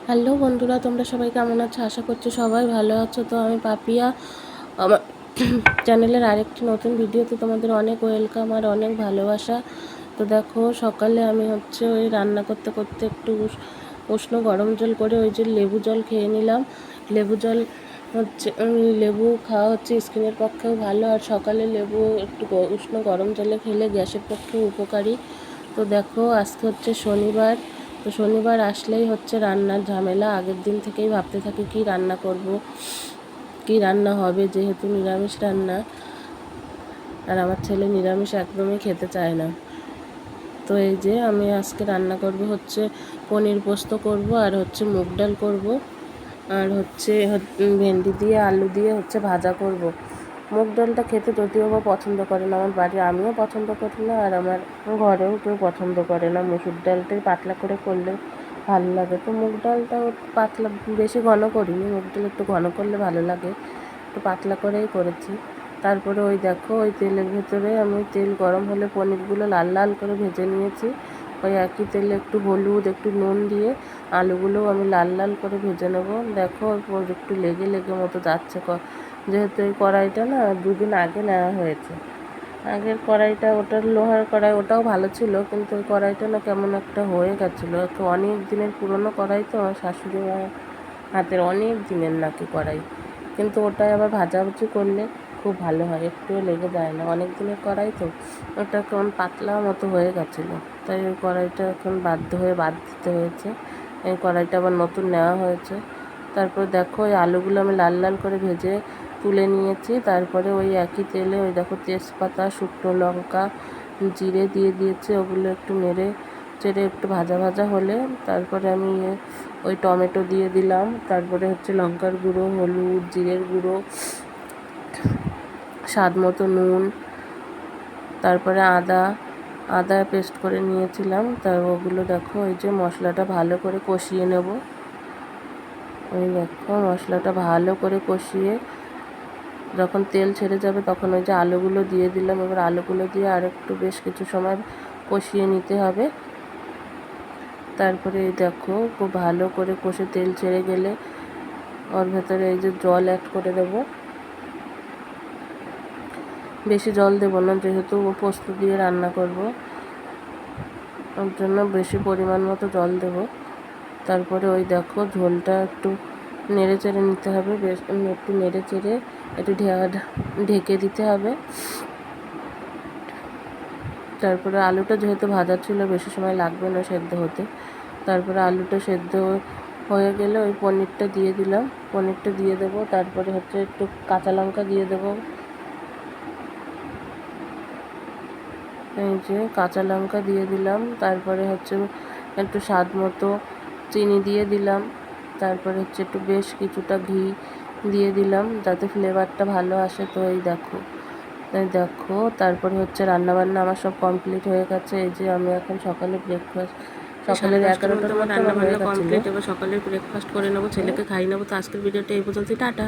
Hello বন্ধুরা, তোমরা সবাই কেমন আছো? আশা করছি সবাই ভালো আছো। তো আমি পাপিয়া, আমার চ্যানেলের আরেকটি নতুন ভিডিওতে তোমাদের অনেক ওয়েলকাম আর অনেক ভালোবাসা। তো দেখো, সকালে আমি ওই রান্না করতে করতে একটু উষ্ণ গরম জল করে ওই যে লেবু জল খেয়ে নিলাম। লেবু জল লেবু খাওয়া স্কিনের পক্ষেও ভালো, আর সকালে লেবু একটু উষ্ণ গরম জলে খেলে গ্যাসের পক্ষেও উপকারী। তো দেখো, আজকে শনিবার। তো শনিবার আসলেই রান্নার ঝামেলা। আগের দিন থেকেই ভাবতে থাকি কি রান্না করব, কি রান্না হবে, যেহেতু নিরামিষ রান্না, আর আমার ছেলে নিরামিষ একদমই খেতে চায় না। তো এই যে আমি আজকে রান্না করব পনির পোস্ত করব, আর মুগ ডাল করব, আর ভেন্ডি দিয়ে আলু দিয়ে ভাজা করব। মুগ ডালটা খেতে যদিও বা পছন্দ করে না আমার বাড়ি, আমিও পছন্দ করি না, আর আমার ঘরেও কেউ পছন্দ করে না। মুসুর ডালটাই পাতলা করে করলে ভালো লাগে। তো মুগ ডালটাও পাতলা, বেশি ঘন করিনি, মুগ ডাল একটু ঘন করলে ভালো লাগে, একটু পাতলা করেই করেছি। তারপরে ওই দেখো, ওই তেলের ভেতরে আমি তেল গরম হলে পনিরগুলো লাল লাল করে ভেজে নিয়েছি। ওই একই তেলে একটু হলুদ, একটু নুন দিয়ে আলুগুলোও আমি লাল লাল করে ভেজে নেবো। দেখো একটু লেগে লেগে মতো যাচ্ছে, যেহেতু এই কড়াইটা না 2 দিন আগে নেওয়া হয়েছে। আগের কড়াইটা, ওটার লোহার কড়াই, ওটাও ভালো ছিল, কিন্তু ওই কড়াইটা না কেমন একটা হয়ে গেছিলো। অনেক দিনের পুরনো কড়াই, তো আমার শাশুড়ি মায়ের হাতের অনেক দিনের নাকি কড়াই, কিন্তু ওটাই আবার ভাজাভুজি করলে খুব ভালো হয়, একটুও লেগে যায় না। অনেক দিনের কড়াই তো, ওটা কেমন পাতলা মতো হয়ে গেছিলো, তাই ওই কড়াইটা এখন বাধ্য হয়ে বাদ দিতে হয়েছে। এই কড়াইটা আবার নতুন নেওয়া হয়েছে। তারপর দেখো, ওই আলুগুলো আমি লাল লাল করে ভেজে তুলে নিয়েছি। তারপরে ওই একই তেলে ওই দেখো তেজপাতা, শুকনো লঙ্কা, জিরে দিয়ে দিয়েছি। ওগুলো একটু নেড়ে চেড়ে একটু ভাজা ভাজা হলে তারপরে আমি ওই টমেটো দিয়ে দিলাম। তারপরে লঙ্কার গুঁড়ো, হলুদ, জিরের গুঁড়ো, স্বাদ মতো নুন, তারপরে আদা পেস্ট করে নিয়েছিলাম। তার ওগুলো দেখো, ওই যে মশলাটা ভালো করে কষিয়ে নেব। ওই দেখো, মশলাটা ভালো করে কষিয়ে যখন তেল ছেড়ে যাবে তখন ওই যে আলুগুলো দিয়ে দিলাম। এবার আলুগুলো দিয়ে আর একটু বেশ কিছু সময় কষিয়ে নিতে হবে। তারপরে এই দেখো, খুব ভালো করে কষে তেল ছেড়ে গেলে ওর ভেতরে এই যে জল অ্যাড করে দেব। বেশি জল দেবো না, যেহেতু পোস্ত দিয়ে রান্না করব, ওর জন্য বেশি পরিমাণ মতো জল দেব। তারপরে ওই দেখো, ঝোলটা একটু নেড়ে চেড়ে নিতে হবে, বেশ একটু নেড়ে চেড়ে একটু ঢেকে দিতে হবে। তারপরে আলুটা যেহেতু ভাজা ছিল, বেশি সময় লাগবে না সেদ্ধ হতে। তারপরে আলুটা সেদ্ধ হয়ে গেলে ওই পনিরটা দিয়ে দিলাম, পনিরটা দিয়ে দেবো। তারপরে একটু কাঁচা লঙ্কা দিয়ে দেবো। এই যে কাঁচা লঙ্কা দিয়ে দিলাম। তারপরে একটু স্বাদ মতো চিনি দিয়ে দিলাম। তারপরে একটু বেশ কিছুটা ঘি দিয়ে দিলাম, যাতে ফ্লেভারটা ভালো আসে। তো এই দেখো, তারপরে রান্নাবান্না আমার সব কমপ্লিট হয়ে গেছে। এই যে আমি এখন সকালের 11টার মতো রান্নাবান্না কমপ্লিট। এবার সকালের ব্রেকফাস্ট করে নেবো, ছেলেকে খাই নেবো। তো আজকের ভিডিওটা এই পর্যন্ত, টাটা।